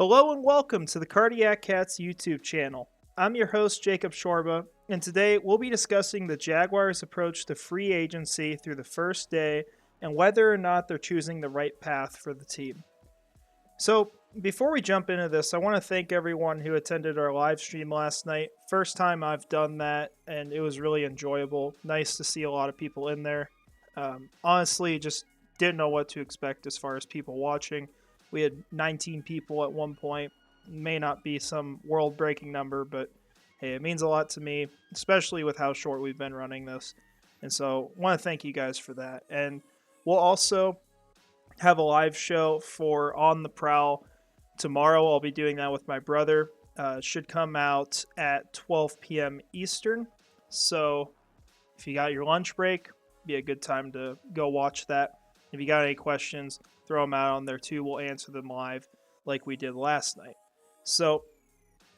Hello and welcome to the Cardiac Cats YouTube channel. I'm your host, Jacob Shorba, and today we'll be discussing the Jaguars' approach to free agency through the first day and whether or not they're choosing the right path for the team. So, before we jump into this, I want to thank everyone who attended our live stream last night. First time I've done that, and it was really enjoyable. Nice to see a lot of people in there. Honestly, just didn't know what to expect as far as people watching. We had 19 people at one point. May not be some world-breaking number, but hey, it means a lot to me, especially with how short we've been running this. And so I want to thank you guys for that. And we'll also have a live show for On the Prowl tomorrow. I'll be doing that with my brother. It should come out at 12 p.m. Eastern. So if you got your lunch break, be a good time to go watch that. If you got any questions, throw them out on there too. We'll answer them live like we did last night. So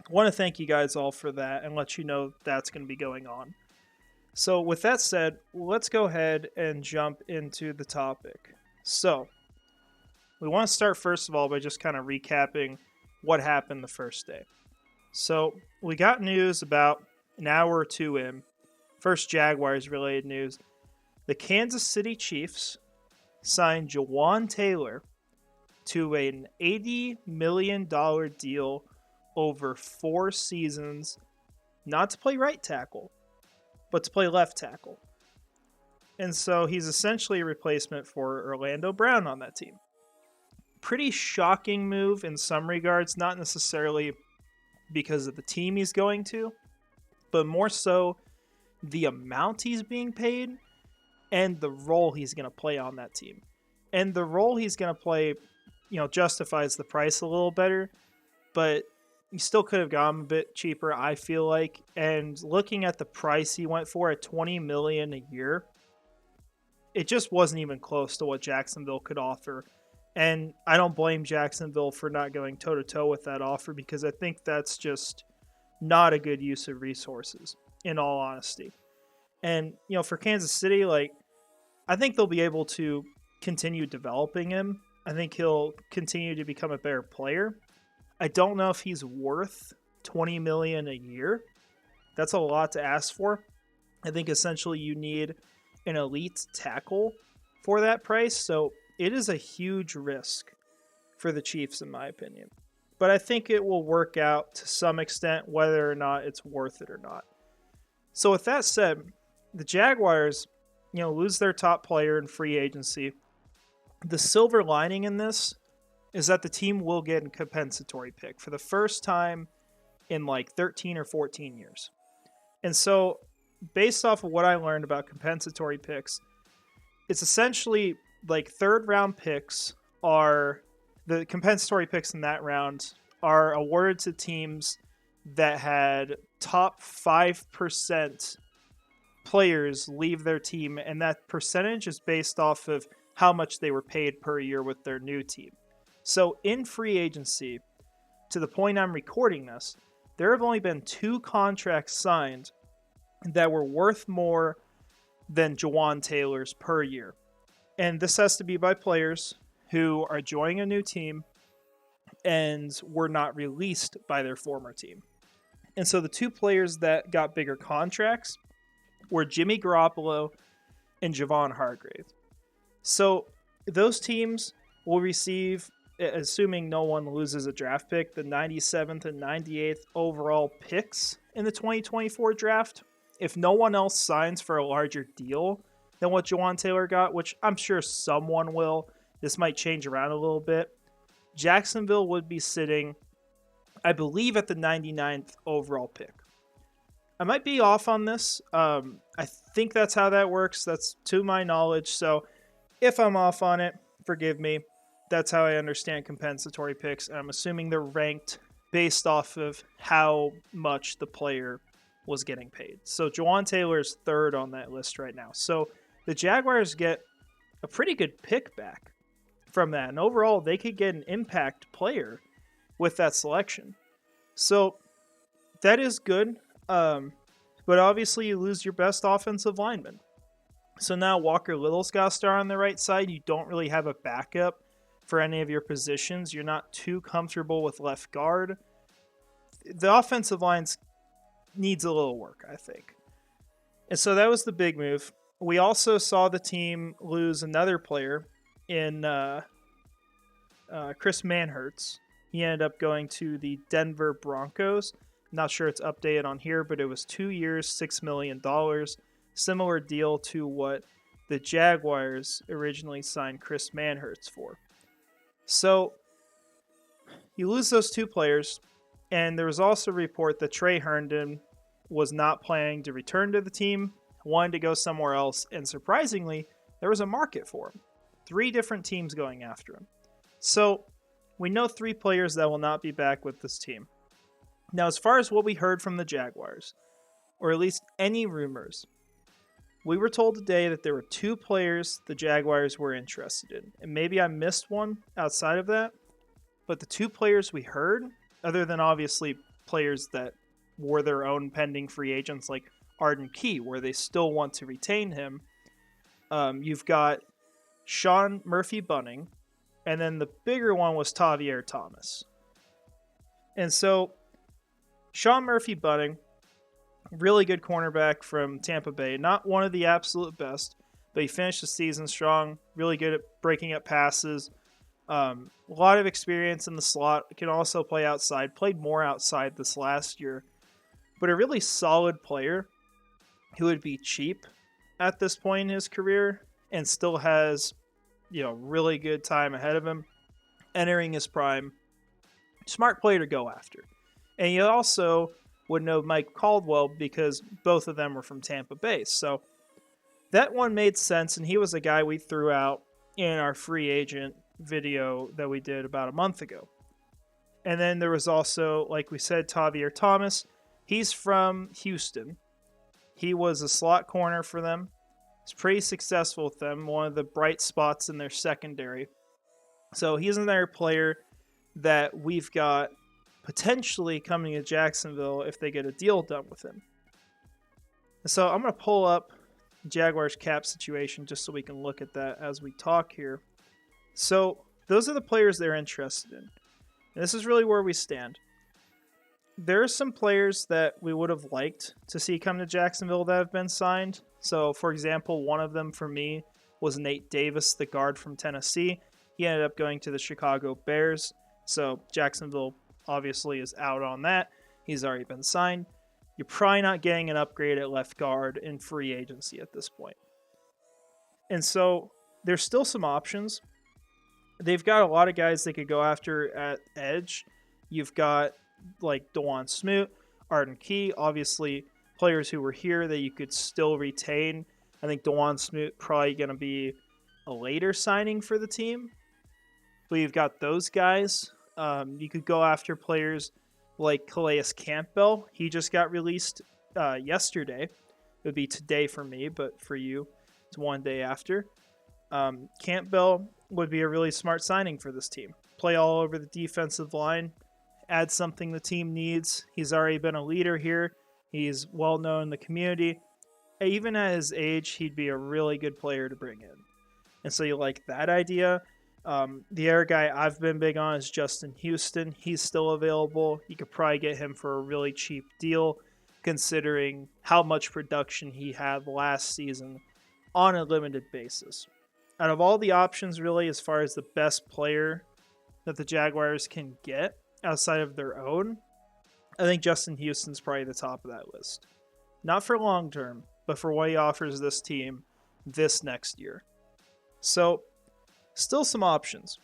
I want to thank you guys all for that and let you know that's going to be going on. So with that said, let's go ahead and jump into the topic. So we want to start first of all by just kind of recapping what happened the first day. So we got news about an hour or two in. First Jaguars related news. The Kansas City Chiefs signed Jawan Taylor to an $80 million deal over 4 seasons, not to play right tackle, but to play left tackle. And so he's essentially a replacement for Orlando Brown on that team. Pretty shocking move in some regards, not necessarily because of the team he's going to, but more so the amount he's being paid and the role he's going to play on that team. And the role he's going to play, justifies the price a little better, but you still could have gone a bit cheaper, I feel like. And looking at the price he went for at $20 million a year, it just wasn't even close to what Jacksonville could offer. And I don't blame Jacksonville for not going toe-to-toe with that offer because I think that's just not a good use of resources, in all honesty. And, for Kansas City, I think they'll be able to continue developing him. I think he'll continue to become a better player. I don't know if he's worth $20 million a year. That's a lot to ask for. I think essentially you need an elite tackle for that price. So it is a huge risk for the Chiefs, in my opinion. But I think it will work out to some extent, whether or not it's worth it or not. So with that said, the Jaguars, lose their top player in free agency. The silver lining in this is that the team will get a compensatory pick for the first time in 13 or 14 years. And so, based off of what I learned about compensatory picks, it's essentially third round picks are the compensatory picks in that round are awarded to teams that had top 5% players leave their team, and that percentage is based off of how much they were paid per year with their new team. So in free agency, to the point I'm recording this, there have only been 2 contracts signed that were worth more than Jawan Taylor's per year. And this has to be by players who are joining a new team and were not released by their former team. And so the 2 players that got bigger contracts were Jimmy Garoppolo and Javon Hargrave. So those teams will receive, assuming no one loses a draft pick, the 97th and 98th overall picks in the 2024 draft. If no one else signs for a larger deal than what Jawan Taylor got, which I'm sure someone will, this might change around a little bit, Jacksonville would be sitting, I believe, at the 99th overall pick. I might be off on this. I think that's how that works. That's to my knowledge. So if I'm off on it, forgive me. That's how I understand compensatory picks. And I'm assuming they're ranked based off of how much the player was getting paid. So Jawan Taylor is 3rd on that list right now. So the Jaguars get a pretty good pick back from that. And overall, they could get an impact player with that selection. So that is good. But obviously you lose your best offensive lineman. So now Walker Little's got to start on the right side. You don't really have a backup for any of your positions. You're not too comfortable with left guard. The offensive line needs a little work, I think. And so that was the big move. We also saw the team lose another player in Chris Manhertz. He ended up going to the Denver Broncos. Not sure it's updated on here, but it was 2 years, $6 million. Similar deal to what the Jaguars originally signed Chris Manhertz for. So you lose those two players, and there was also a report that Trey Herndon was not planning to return to the team, wanted to go somewhere else, and surprisingly, there was a market for him. 3 different teams going after him. So we know 3 players that will not be back with this team. Now, as far as what we heard from the Jaguars, or at least any rumors, we were told today that there were 2 players the Jaguars were interested in. And maybe I missed one outside of that, but the 2 players we heard, other than obviously players that were their own pending free agents like Arden Key, where they still want to retain him, you've got Sean Murphy-Bunting, and then the bigger one was Tavierre Thomas. And so Sean Murphy-Bunting, really good cornerback from Tampa Bay. Not one of the absolute best, but he finished the season strong, really good at breaking up passes. A lot of experience in the slot. Can also play outside. Played more outside this last year. But a really solid player who would be cheap at this point in his career and still has, really good time ahead of him, entering his prime. Smart player to go after. And you also would know Mike Caldwell because both of them were from Tampa Bay. So that one made sense, and he was a guy we threw out in our free agent video that we did about a month ago. And then there was also, like we said, Tavierre Thomas. He's from Houston. He was a slot corner for them. He's pretty successful with them, one of the bright spots in their secondary. So he's another player that we've got potentially coming to Jacksonville if they get a deal done with him. So I'm going to pull up Jaguars cap situation just so we can look at that as we talk here. So those are the players they're interested in. And this is really where we stand. There are some players that we would have liked to see come to Jacksonville that have been signed. So, for example, one of them for me was Nate Davis, the guard from Tennessee. He ended up going to the Chicago Bears. So Jacksonville obviously is out on that. He's already been signed. You're probably not getting an upgrade at left guard in free agency at this point. And so there's still some options. They've got a lot of guys they could go after at edge. You've got like Dewan Smoot, Arden Key, obviously players who were here that you could still retain. I think Dewan Smoot probably going to be a later signing for the team. But you've got those guys. You could go after players like Calais Campbell. He just got released yesterday. It would be today for me, but for you, it's one day after. Campbell would be a really smart signing for this team. Play all over the defensive line, add something the team needs. He's already been a leader here. He's well known in the community. Even at his age, he'd be a really good player to bring in. And so you like that idea. The other guy I've been big on is Justin Houston. He's still available. You could probably get him for a really cheap deal, considering how much production he had last season on a limited basis. Out of all the options, really, as far as the best player that the Jaguars can get outside of their own, I think Justin Houston's probably the top of that list. Not for long term, but for what he offers this team this next year. So, still some options.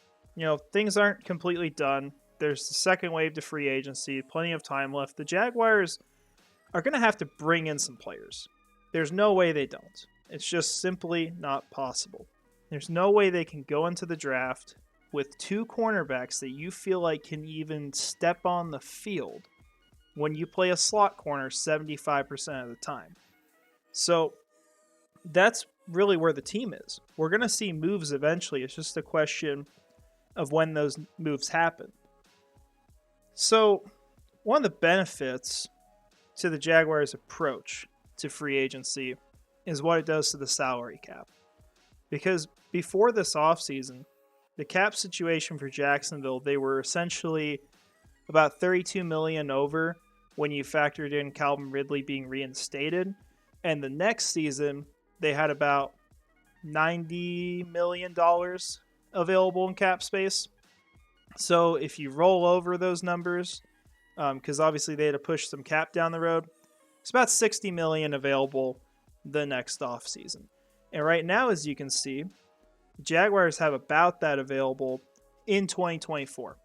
Things aren't completely done. There's the second wave to free agency, plenty of time left. The Jaguars are going to have to bring in some players. There's no way they don't. It's just simply not possible. There's no way they can go into the draft with 2 cornerbacks that you feel like can even step on the field when you play a slot corner 75% of the time. So that's really where the team is. We're going to see moves eventually. It's just a question of when those moves happen. So one of the benefits to the Jaguars' approach to free agency is what it does to the salary cap. Because before this offseason, the cap situation for Jacksonville, they were essentially about 32 million over when you factored in Calvin Ridley being reinstated. And the next season, they had about $90 million available in cap space. So if you roll over those numbers, because obviously they had to push some cap down the road, it's about 60 million available the next offseason. And right now, as you can see, the Jaguars have about that available in 2024.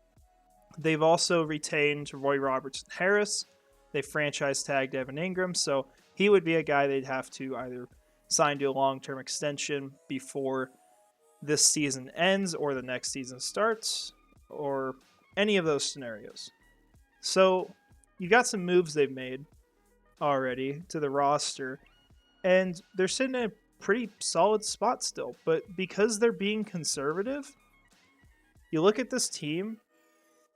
They've also retained Roy Robertson Harris. They franchise tagged Evan Ingram, so he would be a guy they'd have to either sign to a long-term extension before this season ends or the next season starts, or any of those scenarios. So you got some moves they've made already to the roster, and they're sitting in a pretty solid spot still. But because they're being conservative, you look at this team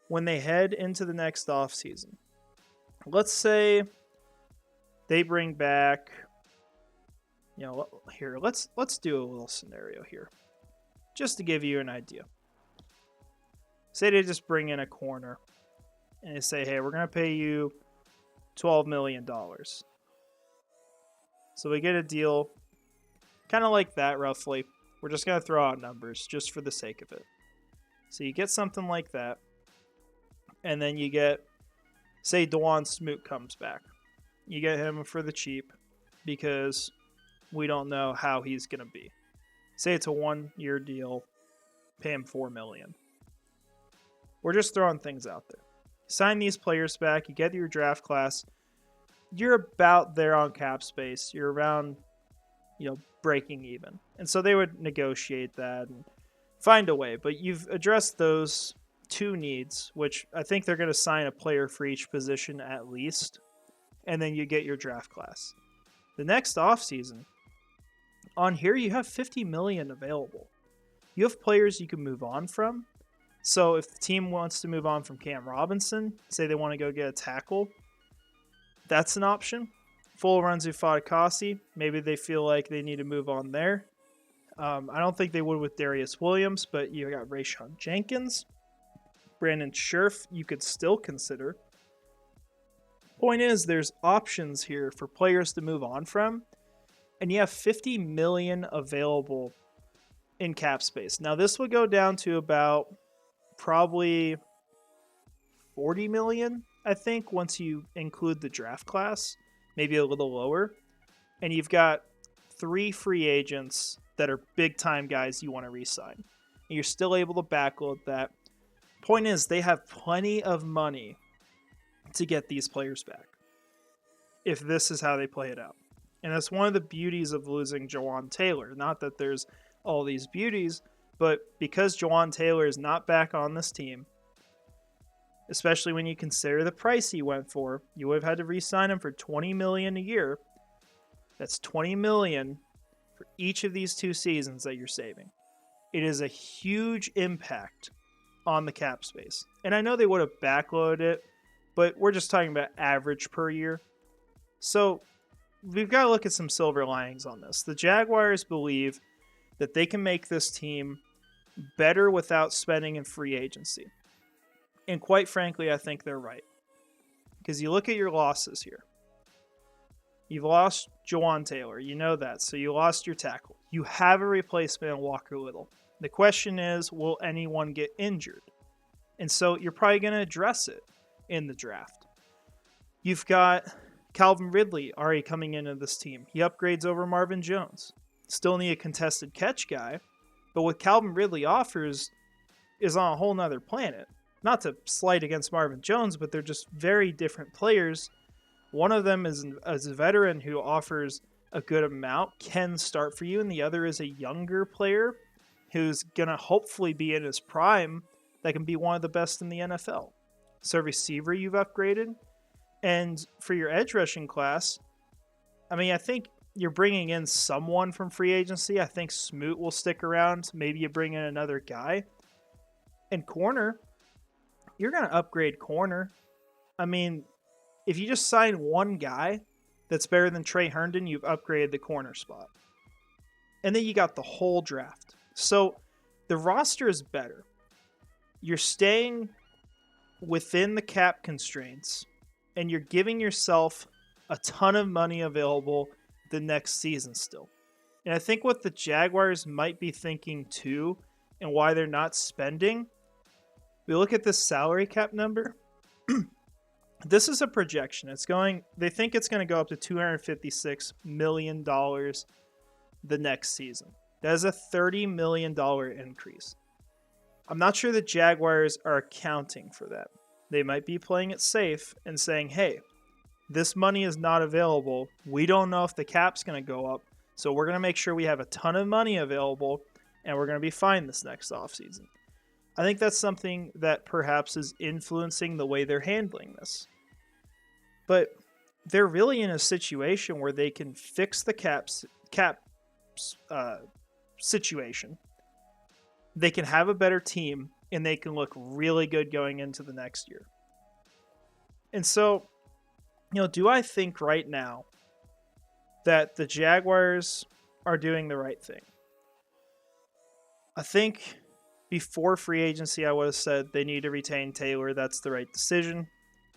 when they head into the next offseason. Let's say they bring back, here, let's do a little scenario here, just to give you an idea. Say they just bring in a corner, and they say, hey, we're going to pay you $12 million. So we get a deal kind of like that, roughly. We're just going to throw out numbers just for the sake of it. So you get something like that, and then you get, say Dewan Smoot comes back. You get him for the cheap because we don't know how he's going to be. Say it's a 1-year deal, pay him $4 million. We're just throwing things out there. Sign these players back, you get your draft class, you're about there on cap space. You're around, breaking even. And so they would negotiate that and find a way. But you've addressed those two needs, which I think they're going to sign a player for each position at least. And then you get your draft class. The next offseason, on here you have $50 million available. You have players you can move on from. So if the team wants to move on from Cam Robinson, say they want to go get a tackle, that's an option. Full Runzu Fatukasi, maybe they feel like they need to move on there. I don't think they would with Darius Williams, but you got Rayshawn Jenkins. Brandon Scherf, you could still consider. Point is, there's options here for players to move on from, and you have $50 million available in cap space. Now, this would go down to about probably $40 million, I think, once you include the draft class, maybe a little lower. And you've got 3 free agents that are big-time guys you want to re-sign. And you're still able to backload that. Point is, they have plenty of money to get these players back if this is how they play it out. And that's one of the beauties of losing Jawan Taylor. Not that there's all these beauties, but because Jawan Taylor is not back on this team, especially when you consider the price he went for, you would have had to re-sign him for $20 million a year. That's $20 million for each of these 2 seasons that you're saving. It is a huge impact on the cap space. And I know they would have backloaded it, but we're just talking about average per year. So we've got to look at some silver linings on this. The Jaguars believe that they can make this team better without spending in free agency. And quite frankly, I think they're right. Because you look at your losses here. You've lost Jawan Taylor. You know that. So you lost your tackle. You have a replacement in Walker Little. The question is, will anyone get injured? And so you're probably going to address it in the draft. You've got Calvin Ridley already coming into this team. He upgrades over Marvin Jones. Still need a contested catch guy. But what Calvin Ridley offers is on a whole nother planet. Not to slight against Marvin Jones, but they're just very different players. One of them is a veteran who offers a good amount, can start for you, and the other is a younger player who's going to hopefully be in his prime that can be one of the best in the NFL. So receiver you've upgraded. And for your edge rushing class, I think you're bringing in someone from free agency. I think Smoot will stick around. Maybe you bring in another guy. And corner, you're going to upgrade corner. If you just sign one guy that's better than Trey Herndon, you've upgraded the corner spot. And then you got the whole draft. So the roster is better. You're staying within the cap constraints, and you're giving yourself a ton of money available the next season still. And I think what the Jaguars might be thinking too, and why they're not spending, we look at this salary cap number. This is a projection. They think it's going to go up to $256 million the next season. That is a $30 million increase. I'm not sure the Jaguars are accounting for that. They might be playing it safe and saying, hey, this money is not available. We don't know if the cap's going to go up, so we're going to make sure we have a ton of money available, and we're going to be fine this next offseason. I think that's something that perhaps is influencing the way they're handling this. But they're really in a situation where they can fix the cap situation. They can have a better team, and they can look really good going into the next year. And so, do I think right now that the Jaguars are doing the right thing? I think before free agency, I would have said they need to retain Taylor. That's the right decision.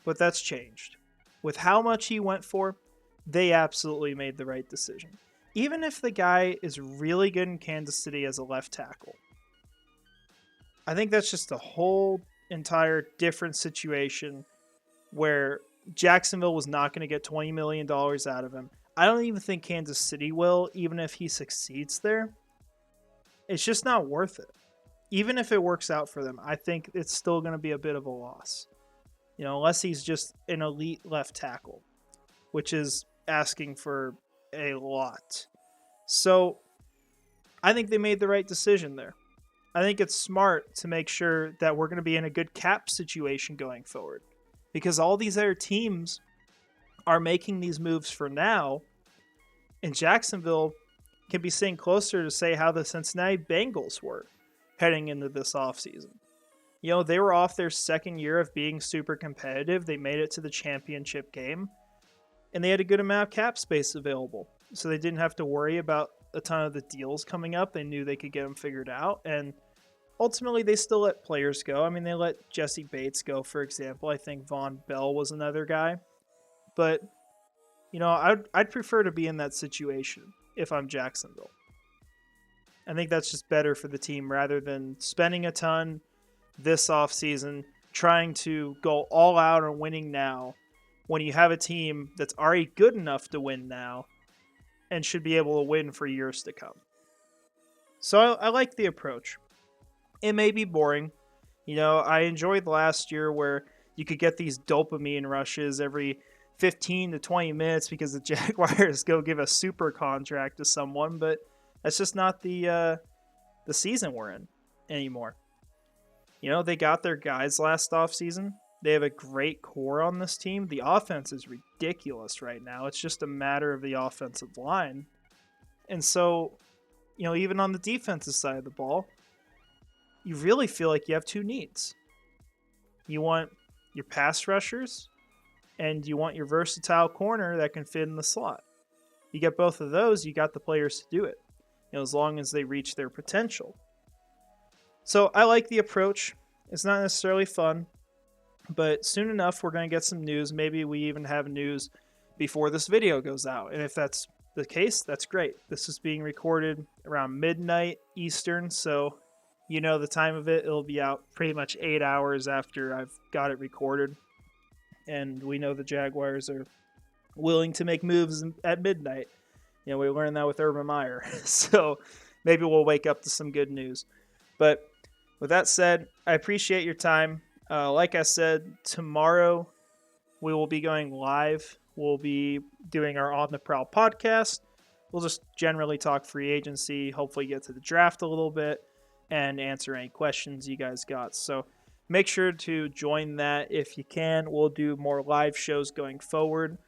But that's changed. With how much he went for, they absolutely made the right decision. Even if the guy is really good in Kansas City as a left tackle, I think that's just a whole entire different situation where Jacksonville was not going to get $20 million out of him. I don't even think Kansas City will, even if he succeeds there. It's just not worth it. Even if it works out for them, I think it's still going to be a bit of a loss. Unless he's just an elite left tackle, which is asking for a lot. So I think they made the right decision there. I think it's smart to make sure that we're going to be in a good cap situation going forward, because all these other teams are making these moves for now, and Jacksonville can be sitting closer to say how the Cincinnati Bengals were heading into this offseason. They were off their second year of being super competitive. They made it to the championship game, and they had a good amount of cap space available. So they didn't have to worry about a ton of the deals coming up. They knew they could get them figured out, and ultimately they still let players go. I mean, they let Jesse Bates go, for example. I think Von Bell was another guy. But, I'd prefer to be in that situation if I'm Jacksonville. I think that's just better for the team rather than spending a ton this offseason trying to go all out on winning now when you have a team that's already good enough to win now and should be able to win for years to come. So I like the approach. It may be boring. I enjoyed last year where you could get these dopamine rushes every 15 to 20 minutes because the Jaguars go give a super contract to someone, but that's just not the season we're in anymore. They got their guys last offseason. They have a great core on this team. The offense is ridiculous right now. It's just a matter of the offensive line. And so, even on the defensive side of the ball, you really feel like you have two needs. You want your pass rushers, and you want your versatile corner that can fit in the slot. You get both of those, you got the players to do it, as long as they reach their potential. So I like the approach. It's not necessarily fun, but soon enough we're going to get some news. Maybe we even have news before this video goes out. And if that's the case, that's great. This is being recorded around midnight Eastern, so the time of it. It'll be out pretty much 8 hours after I've got it recorded. And we know the Jaguars are willing to make moves at midnight. We learned that with Urban Meyer. So maybe we'll wake up to some good news. But with that said, I appreciate your time. Like I said, tomorrow we will be going live. We'll be doing our On the Prowl podcast. We'll just generally talk free agency, hopefully get to the draft a little bit, and answer any questions you guys got. So make sure to join that if you can. We'll do more live shows going forward.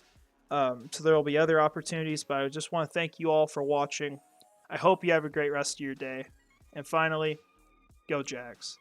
So there will be other opportunities, but I just want to thank you all for watching. I hope you have a great rest of your day. And finally, go Jags.